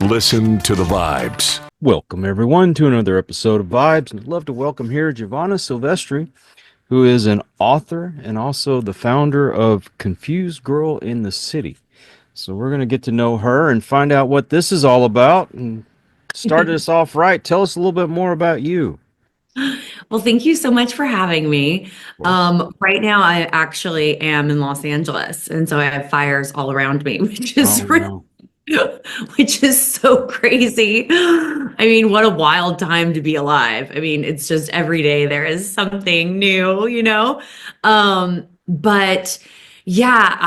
Listen to the vibes. Welcome, everyone, to another episode of Vibes. And I'd love to welcome here Giovanna Silvestre, who is an author and also the founder of Confused Girl in the City. So we're going to get to know her and find out what this is all about and start us off right. Tell us a little bit more about you. Well, thank you so much for having me. Of course. Right now, I actually am in Los Angeles, and so I have fires all around me, Oh, no. which is so crazy. I mean, what a wild time to be alive. I mean, it's just every day there is something new. But yeah,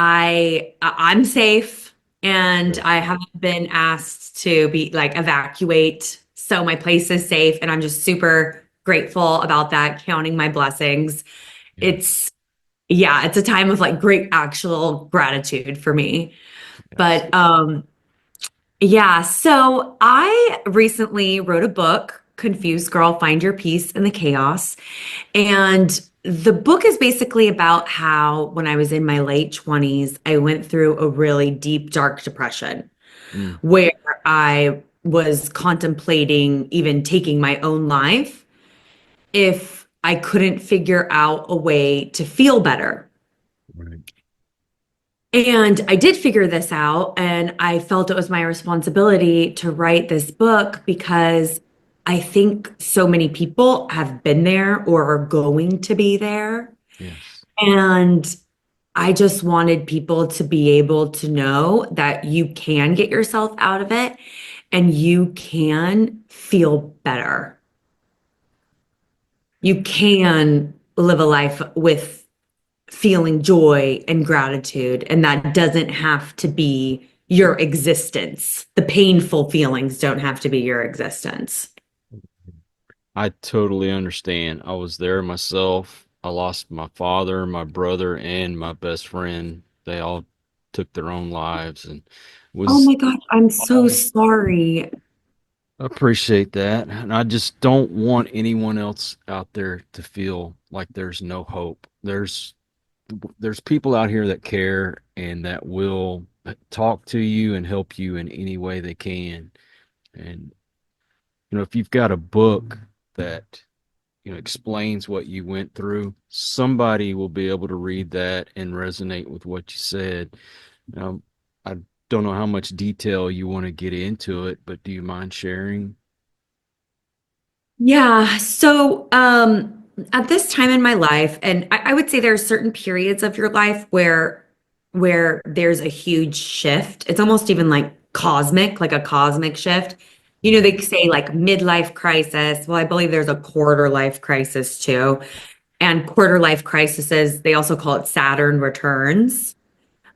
I'm safe, and Good. I haven't been asked to be like evacuate, so my place is safe, and I'm just super grateful about that, counting my blessings. Yeah. It's yeah, it's a time of like great actual gratitude for me. Yes. But yeah, so I recently wrote a book, Confused Girl, Find Your Peace in the Chaos. And the book is basically about how when I was in my late 20s, I went through a really deep, dark depression Mm, where I was contemplating even taking my own life if I couldn't figure out a way to feel better. right. And I did figure this out, and I felt it was my responsibility to write this book because I think so many people have been there or are going to be there. Yes. And I just wanted people to be able to know that you can get yourself out of it and you can feel better. You can live a life with feeling joy and gratitude, and that doesn't have to be your existence. The painful feelings don't have to be your existence. I totally understand. I was there myself. I lost my father, my brother, and my best friend. They all took their own lives and Oh was my gosh, I'm so all sorry. appreciate that. And I just don't want anyone else out there to feel like there's no hope. There's people out here that care and that will talk to you and help you in any way they can. And if you've got a book that explains what you went through, somebody will be able to read that and resonate with what you said. I don't know how much detail you want to get into it, but do you mind sharing? Yeah, so at this time in my life, and I would say there are certain periods of your life where there's a huge shift. It's almost even like cosmic, like a cosmic shift. You know, Mhm. they say like midlife crisis. Well, I believe there's a quarter life crisis too. And quarter life crises, they also call it Saturn returns.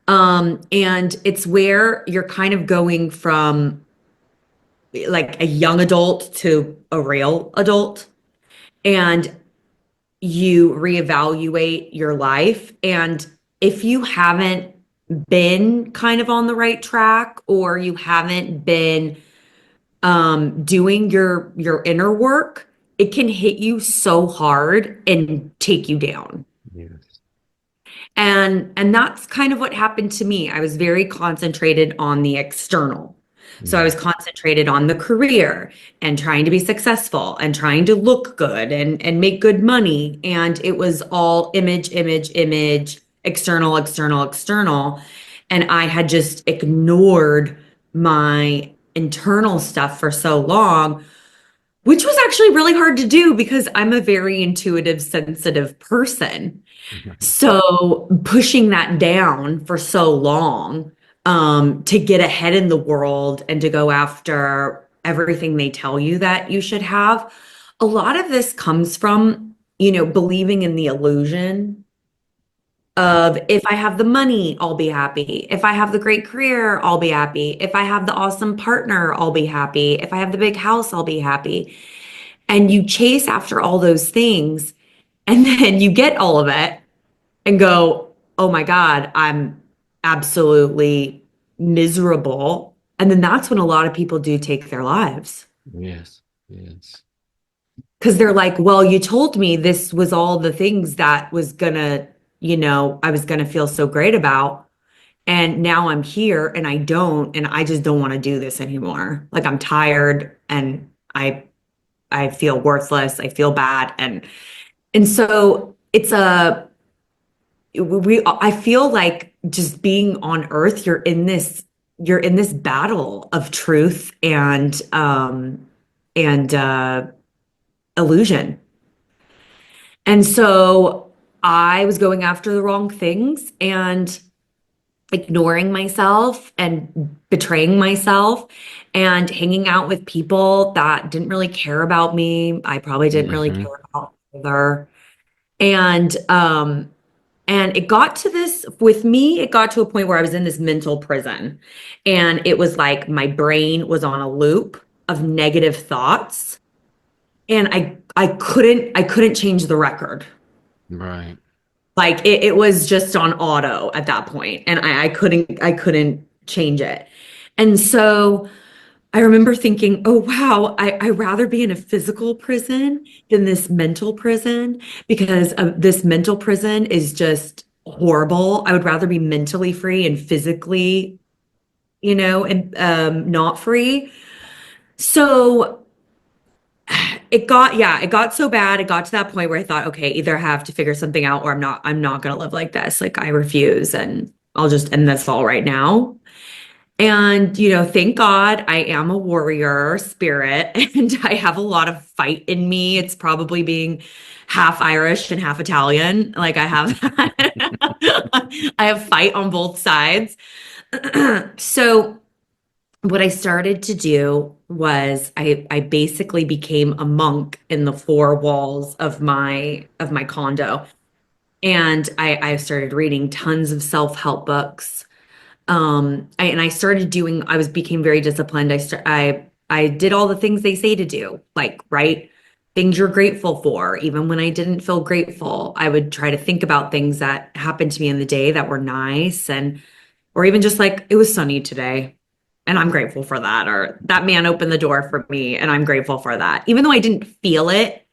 And it's where you're kind of going from like a young adult to a real adult. And you reevaluate your life. And if you haven't been kind of on the right track or you haven't been doing your inner work, it can hit you so hard and take you down. Yes. And that's kind of what happened to me. I was very concentrated on the external. So I was Mhm. concentrated on the career and trying to be successful and trying to look good and make good money. And it was all image, image, image, external, external, external. And I had just ignored my internal stuff for so long, which was actually really hard to do because I'm a very intuitive, sensitive person. Right. So pushing that down for so long, to get ahead in the world and to go after everything they tell you that you should have, a lot of this comes from, believing in the illusion of if I have the money, I'll be happy. If I have the great career, I'll be happy. If I have the awesome partner, I'll be happy. If I have the big house, I'll be happy. And you chase after all those things, and then you get all of it and go, oh my God, I'm absolutely miserable. And then that's when a lot of people do take their lives Yes. Yes. because they're like, well, you told me this was all the things that was gonna, I was gonna feel so great about. And now I'm here and I don't, and I just don't want to do this anymore. Like I'm tired and I feel worthless. I feel bad. And so it's a we I feel like just being on earth, you're in this battle of truth and illusion. And so I was going after the wrong things and ignoring myself and betraying myself and hanging out with people that didn't really care about me. I probably didn't really Hmm. care about either. And and it got to this with me, it got to a point where I was in this mental prison. And it was like my brain was on a loop of negative thoughts. And I couldn't change the record. Right. Like it was just on auto at that point, and I couldn't change it. And so I remember thinking, oh wow, I'd rather be in a physical prison than this mental prison because this mental prison is just horrible. I would rather be mentally free and physically, and not free. So it got so bad. It got to that point where I thought, okay, either I have to figure something out or I'm not gonna live like this. Like I refuse and I'll just end this all right now. And, thank God I am a warrior spirit and I have a lot of fight in me. It's probably being half Irish and half Italian. Like I have I have fight on both sides. So what I started to do was I basically became a monk in the four walls of my condo. And I started reading tons of self-help books. And I started doing, became very disciplined. I did all the things they say to do, like write things you're grateful for. Even when I didn't feel grateful, I would try to think about things that happened to me in the day that were nice, or even just like it was sunny today and I'm grateful for that, or that man opened the door for me and I'm grateful for that. Even though I didn't feel it,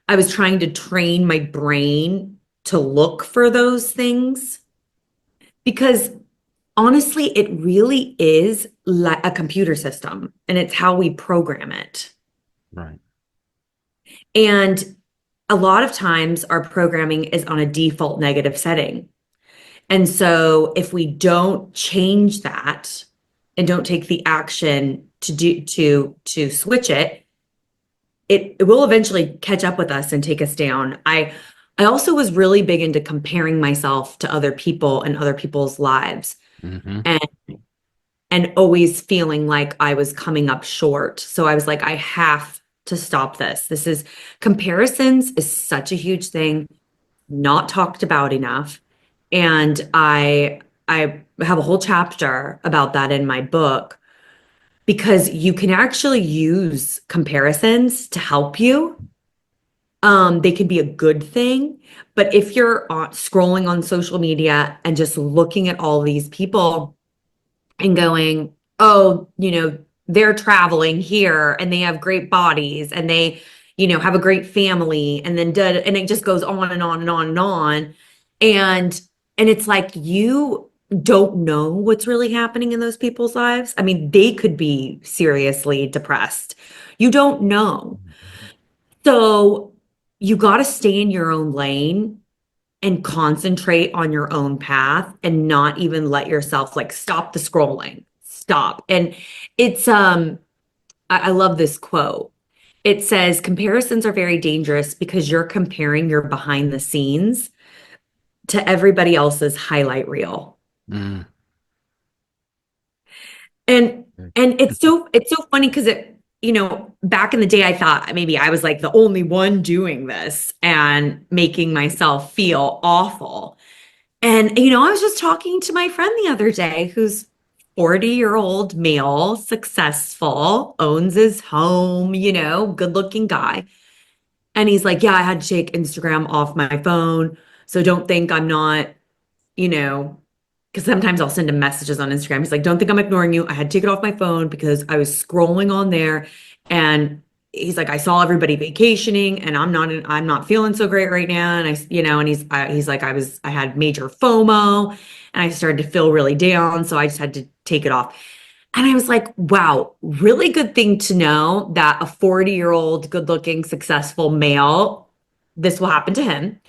I was trying to train my brain to look for those things because honestly, it really is like a computer system and it's how we program it. Right. And a lot of times our programming is on a default negative setting. And so if we don't change that and don't take the action to switch it, it will eventually catch up with us and take us down. I also was really big into comparing myself to other people and other people's lives. Hmm. And and always feeling like I was coming up short. So I was like, I have to stop this. This is comparisons is such a huge thing, not talked about enough. And I have a whole chapter about that in my book because you can actually use comparisons to help you. They can be a good thing, but if you're scrolling on social media and just looking at all these people and going, oh, they're traveling here and they have great bodies and they, have a great family and then and it just goes on and on and on and on. And and it's like you don't know what's really happening in those people's lives. I mean, they could be seriously depressed. You don't know. So you got to stay in your own lane and concentrate on your own path and not even let yourself like stop the scrolling. Stop. And it's I love this quote. It says comparisons are very dangerous because you're comparing your behind the scenes to everybody else's highlight reel. Mm. And it's so funny because back in the day I thought maybe I was like the only one doing this and making myself feel awful. And, I was just talking to my friend the other day who's 40-year-old male, successful, owns his home, good looking guy. And he's like, yeah, I had to take Instagram off my phone. So don't think I'm not, you know, because sometimes I'll send him messages on Instagram. He's like, don't think I'm ignoring you. I had to take it off my phone because I was scrolling on there and he's like, I saw everybody vacationing and I'm not feeling so great right now. And he's like, I had major FOMO and I started to feel really down. So I just had to take it off. And I was like, wow, really good thing to know that a 40-year-old, good looking, successful male, this will happen to him.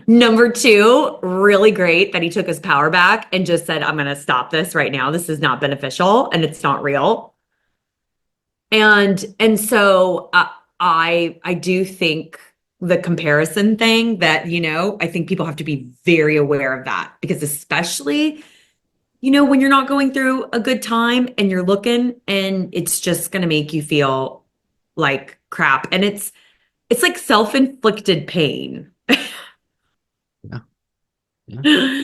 Number two, really great that he took his power back and just said, I'm going to stop this right now. This is not beneficial and it's not real. And so I do think the comparison thing that, I think people have to be very aware of that because especially, when you're not going through a good time and you're looking and it's just going to make you feel like crap. And it's like self-inflicted pain. Yeah. Yeah.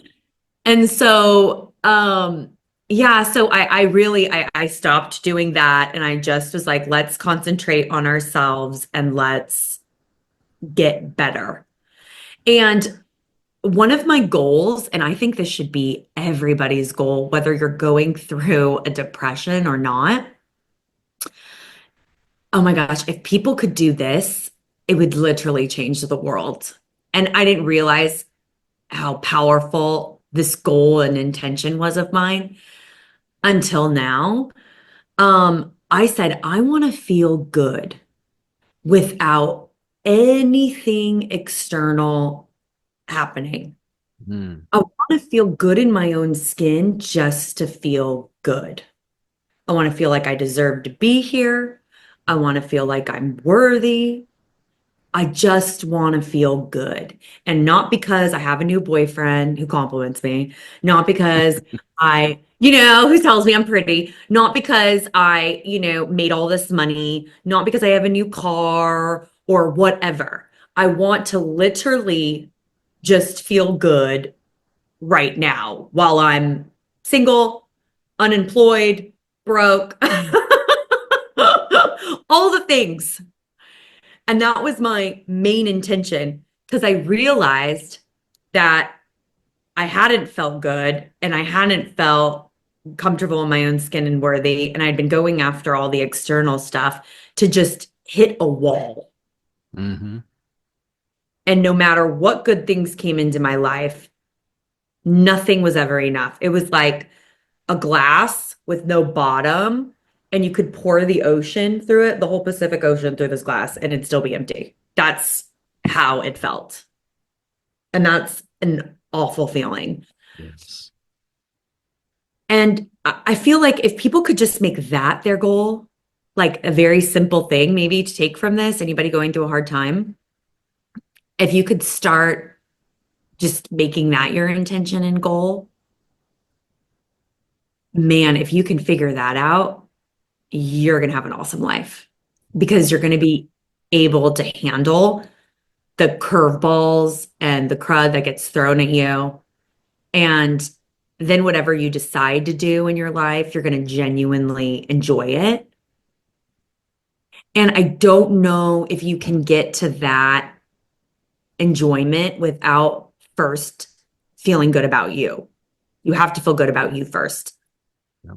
And so, yeah, so I really I stopped doing that and I just was like, let's concentrate on ourselves and let's get better. And one of my goals, and I think this should be everybody's goal, whether you're going through a depression or not. Oh my gosh, if people could do this, it would literally change the world. And I didn't realize how powerful this goal and intention was of mine until now. I said, I want to feel good without anything external happening. Mm. I want to feel good in my own skin just to feel good. I want to feel like I deserve to be here. I want to feel like I'm worthy. I just want to feel good. And not because I have a new boyfriend who compliments me, not because who tells me I'm pretty, not because made all this money, not because I have a new car or whatever. I want to literally just feel good right now while I'm single, unemployed, broke, all the things. And that was my main intention because I realized that I hadn't felt good and I hadn't felt comfortable in my own skin and worthy. And I'd been going after all the external stuff to just hit a wall. Mm-hmm. And no matter what good things came into my life, nothing was ever enough. It was like a glass with no bottom, and you could pour the ocean through it, the whole Pacific Ocean through this glass, and it'd still be empty. That's how it felt. And that's an awful feeling. Yes. And I feel like if people could just make that their goal, like a very simple thing, maybe to take from this, anybody going through a hard time, if you could start just making that your intention and goal, man, if you can figure that out, you're going to have an awesome life because you're going to be able to handle the curveballs and the crud that gets thrown at you. And then whatever you decide to do in your life, you're going to genuinely enjoy it. And I don't know if you can get to that enjoyment without first feeling good about you. You have to feel good about you first. Yep.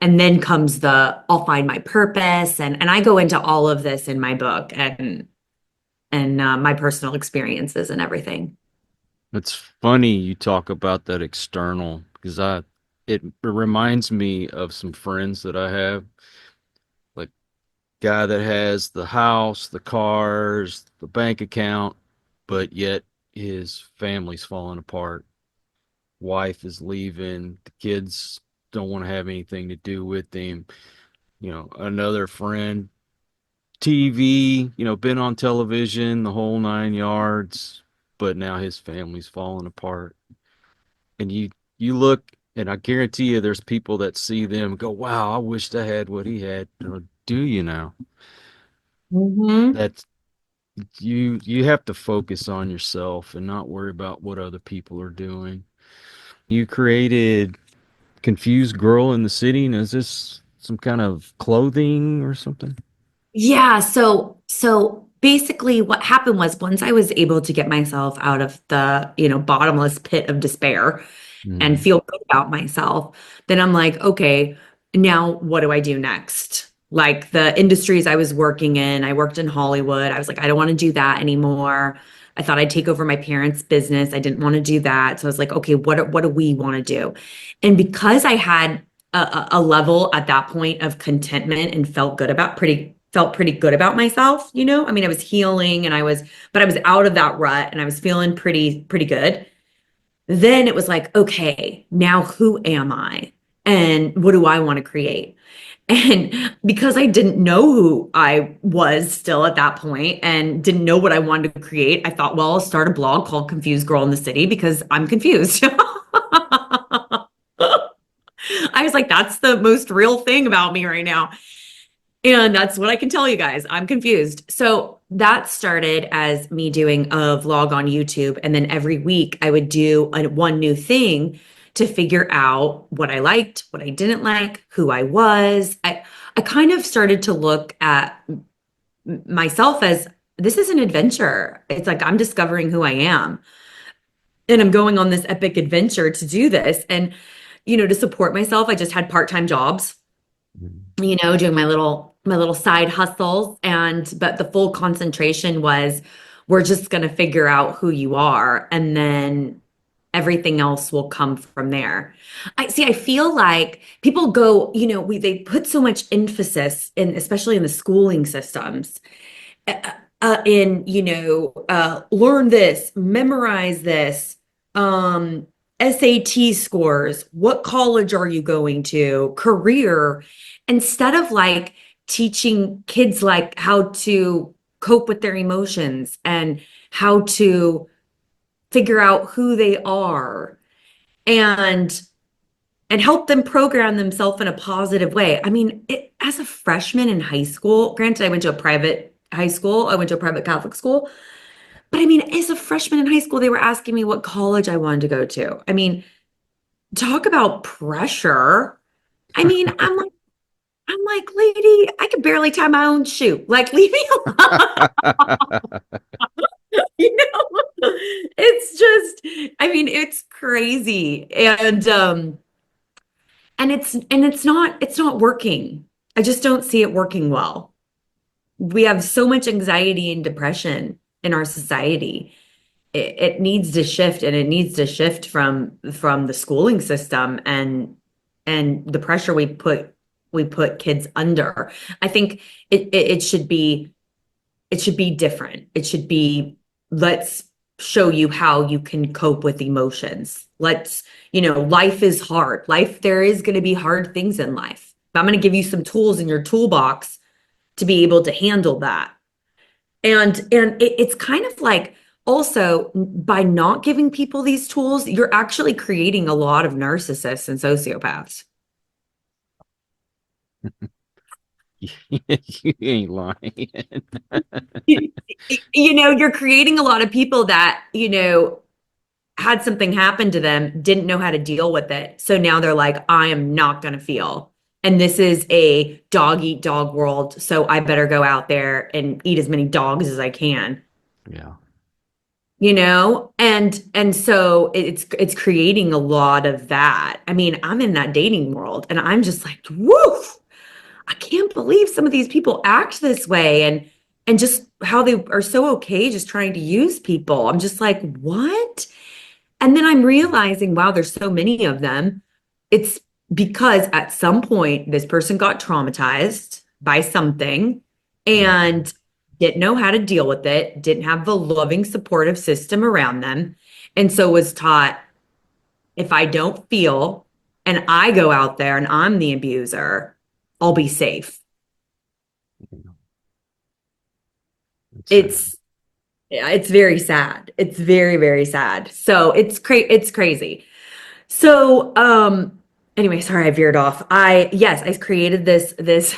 And then comes the I'll find my purpose. And I go into all of this in my book and my personal experiences and everything. It's funny you talk about that external because it reminds me of some friends that I have, like guy that has the house, the cars, the bank account, but yet his family's falling apart. Wife is leaving, the kids don't want to have anything to do with him. Another friend, TV, been on television, the whole 9 yards, but now his family's falling apart. And you look, and I guarantee you, there's people that see them and go, "Wow, I wished I had what he had." Do you now? Mm-hmm. That's you have to focus on yourself and not worry about what other people are doing. You created Confused Girl in the City, and is this some kind of clothing or something? Yeah, so basically what happened was once I was able to get myself out of the, bottomless pit of despair and Mm. feel good about myself, then I'm like, okay, now what do I do next? Like the industries I was working in, I worked in Hollywood. I was like, I don't want to do that anymore. I thought I'd take over my parents' business. I didn't want to do that. So I was like, okay, what do we want to do? And because I had a level at that point of contentment and felt pretty good about myself, you know? I mean, I was healing and but I was out of that rut and I was feeling pretty good. Then it was like, okay, now who am I? And what do I want to create? And because I didn't know who I was still at that point and didn't know what I wanted to create, I thought, well, I'll start a blog called Confused Girl in the City because I'm confused. I was like, that's the most real thing about me right now. And that's what I can tell you guys. I'm confused. So that started as me doing a vlog on YouTube. And then every week I would do one new thing to figure out what I liked, what I didn't like, who I was. I kind of started to look at myself as this is an adventure. It's like I'm discovering who I am. And I'm going on this epic adventure to do this. And, to support myself, I just had part-time jobs, doing my little side hustles, but the full concentration was we're just going to figure out who you are and then everything else will come from there. I feel like people go, they put so much emphasis in, especially in the schooling systems, learn this, memorize this, SAT scores, what college are you going to, career, instead of like teaching kids like how to cope with their emotions and how to figure out who they are and help them program themselves in a positive way. I mean, as a freshman in high school, granted, I went to a private high school, I went to a private Catholic school, but I mean, as a freshman in high school, they were asking me what college I wanted to go to. I mean, talk about pressure. I mean, I'm like, lady, I could barely tie my own shoe. Like, leave me alone. You know, it's just, I mean, it's crazy. And it's not working. I just don't see it working well. We have so much anxiety and depression in our society. It needs to shift, and it needs to shift from the schooling system and the pressure we put kids under. I think it should be different. It should be, let's show you how you can cope with emotions. Life is hard. There is going to be hard things in life. But I'm going to give you some tools in your toolbox to be able to handle that. And it's kind of like, also, by not giving people these tools, you're actually creating a lot of narcissists and sociopaths. You ain't lying. You, you're creating a lot of people that, had something happen to them, didn't know how to deal with it. So now they're like, I am not going to feel. And this is a dog eat dog world. So I better go out there and eat as many dogs as I can. Yeah. And so it's creating a lot of that. I mean, I'm in that dating world and I'm just like, woof, I can't believe some of these people act this way and just how they are so okay just trying to use people. I'm just like, what? And then I'm realizing, wow, there's so many of them. It's because at some point this person got traumatized by something and didn't know how to deal with it, didn't have the loving, supportive system around them. And so was taught, if I don't feel and I go out there and I'm the abuser, I'll be safe. It's Yeah, it's very sad. It's very, very sad. So it's crazy. So anyway, sorry I veered off. I created this this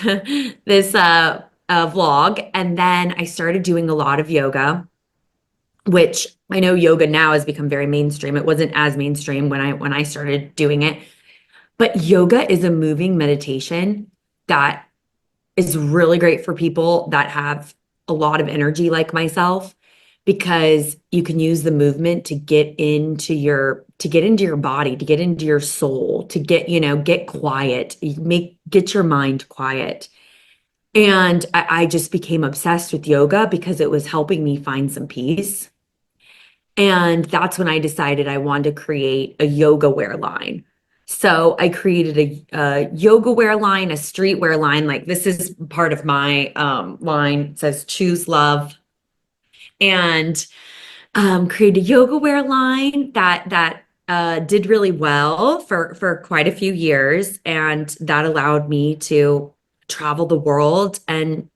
vlog, and then I started doing a lot of yoga, which I know yoga now has become very mainstream. It wasn't as mainstream when I started doing it. But yoga is a moving meditation that is really great for people that have a lot of energy like myself, because you can use the movement to get into your body, to get into your soul, to get quiet, get your mind quiet. And I just became obsessed with yoga because it was helping me find some peace. And that's when I decided I wanted to create a yoga wear line. So I created a yoga wear line, a streetwear line. Like, this is part of my line. It says choose love. And created a yoga wear line that did really well for quite a few years, and that allowed me to travel the world and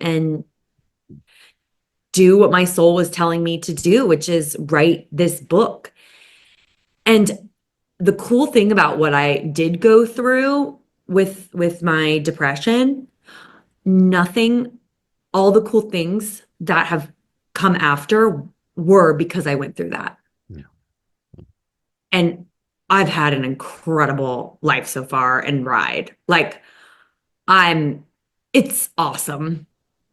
do what my soul was telling me to do, which is write this book. And the cool thing about what I did go through with my depression, nothing, all the cool things that have come after were because I went through that. Yeah. And I've had an incredible life so far and ride. Like, it's awesome.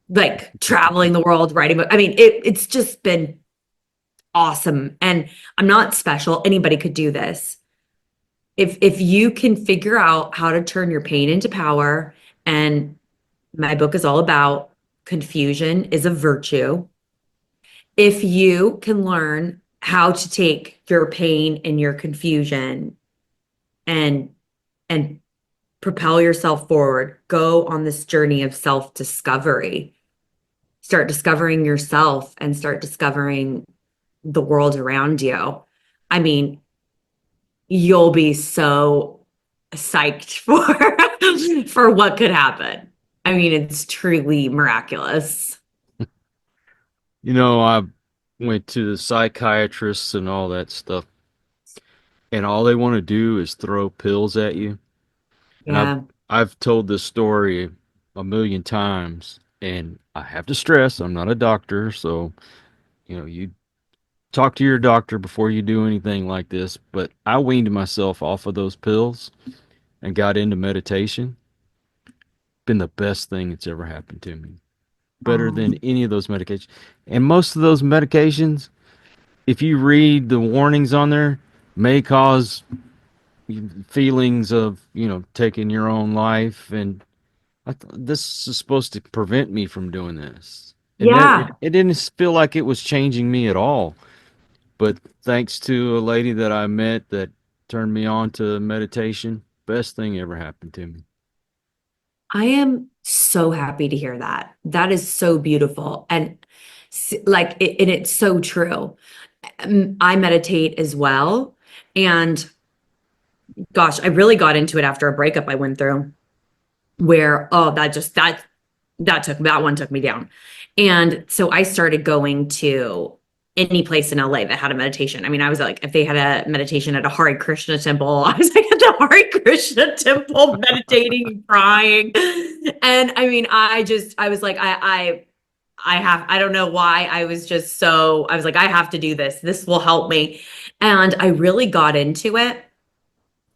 Like, traveling the world, writing, I mean, it's just been awesome. And I'm not special. Anybody could do this. If you can figure out how to turn your pain into power, and my book is all about confusion is a virtue. If you can learn how to take your pain and your confusion and and propel yourself forward, go on this journey of self-discovery, start discovering yourself and start discovering the world around you. I mean, you'll be so psyched for what could happen. I mean, it's truly miraculous. I went to the psychiatrists and all that stuff, and all they want to do is throw pills at you. And Yeah. I've told this story a million times, and I have to stress I'm not a doctor, so you talk to your doctor before you do anything like this. But I weaned myself off of those pills and got into meditation. Been the best thing that's ever happened to me. Better than Um, any of those medications. And most of those medications, if you read the warnings on there, may cause feelings of, taking your own life. And this is supposed to prevent me from doing this. And then yeah. it didn't feel like it was changing me at all. But thanks to a lady that I met that turned me on to meditation, best thing ever happened to me. I am so happy to hear that. That is so beautiful. And and it's so true. I meditate as well. And gosh, I really got into it after a breakup I went through where, oh, that one took me down. And so I started going to any place in LA that had a meditation. I mean, I was like, if they had a meditation at a Hare Krishna temple, I was like at the Hare Krishna temple meditating and crying. And I mean, I was like, I don't know why. I was like, I have to do this. This will help me. And I really got into it.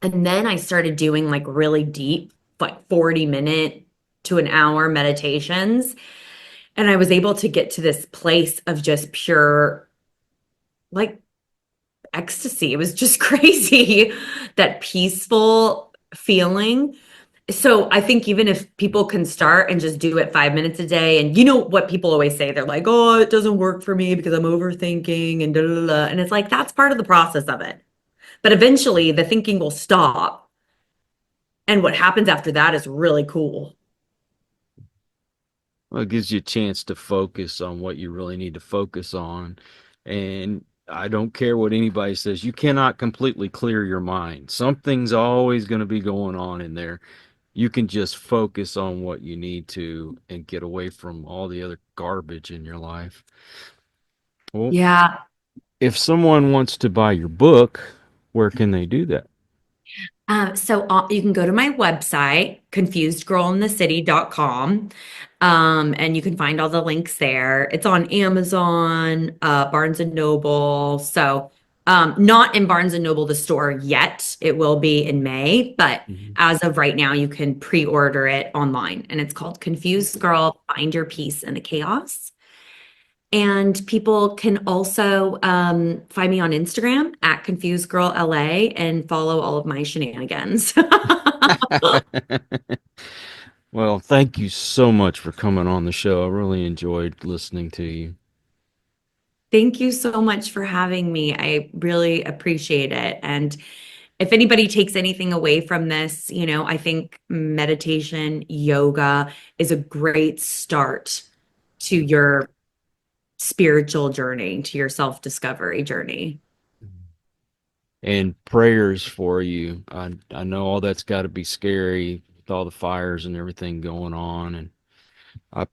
And then I started doing like really deep, like 40-minute to an hour meditations. And I was able to get to this place of just pure, like, ecstasy. It was just crazy, that peaceful feeling. So I think even if people can start and just do it 5 minutes a day, and you know what people always say, they're like, oh, it doesn't work for me because I'm overthinking and da da da. And it's like, that's part of the process of it. But eventually the thinking will stop. And what happens after that is really cool. Well, it gives you a chance to focus on what you really need to focus on. And I don't care what anybody says, you cannot completely clear your mind. Something's always going to be going on in there. You can just focus on what you need to and get away from all the other garbage in your life. Well, Yeah. if someone wants to buy your book, where can they do that? So you can go to my website, confusedgirlinthecity.com, and you can find all the links there. It's on Amazon, Barnes and Noble. So not in Barnes and Noble, the store yet. It will be in May, but Mhm. as of right now, you can pre-order it online, and it's called Confused Girl: Find Your Peace in the Chaos. And people can also find me on Instagram at confusedgirlLA and follow all of my shenanigans. Well, thank you so much for coming on the show. I really enjoyed listening to you. Thank you so much for having me. I really appreciate it. And if anybody takes anything away from this, I think meditation, yoga is a great start to your spiritual journey, to your self-discovery journey. And prayers for you. I know all that's got to be scary with all the fires and everything going on, and I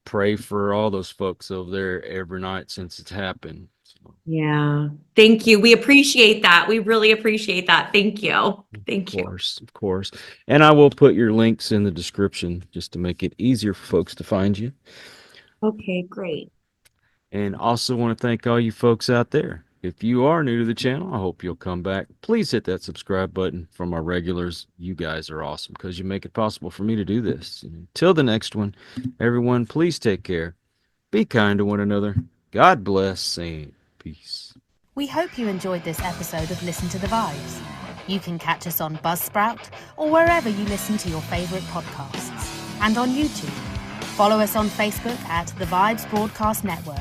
pray for all those folks over there every night since it's happened. So, Yeah. Thank you. We appreciate that. We really appreciate that. Thank you. of Thank you. course, of course. And I will put your links in the description just to make it easier for folks to find you. Okay, great. And also want to thank all you folks out there. If you are new to the channel, I hope you'll come back. Please hit that subscribe button. From our regulars, you guys are awesome because you make it possible for me to do this. And until the next one, everyone, please take care. Be kind to one another. God bless and peace. We hope you enjoyed this episode of Listen to the Vibes. You can catch us on Buzzsprout or wherever you listen to your favourite podcasts, and on YouTube. Follow us on Facebook at The Vibes Broadcast Network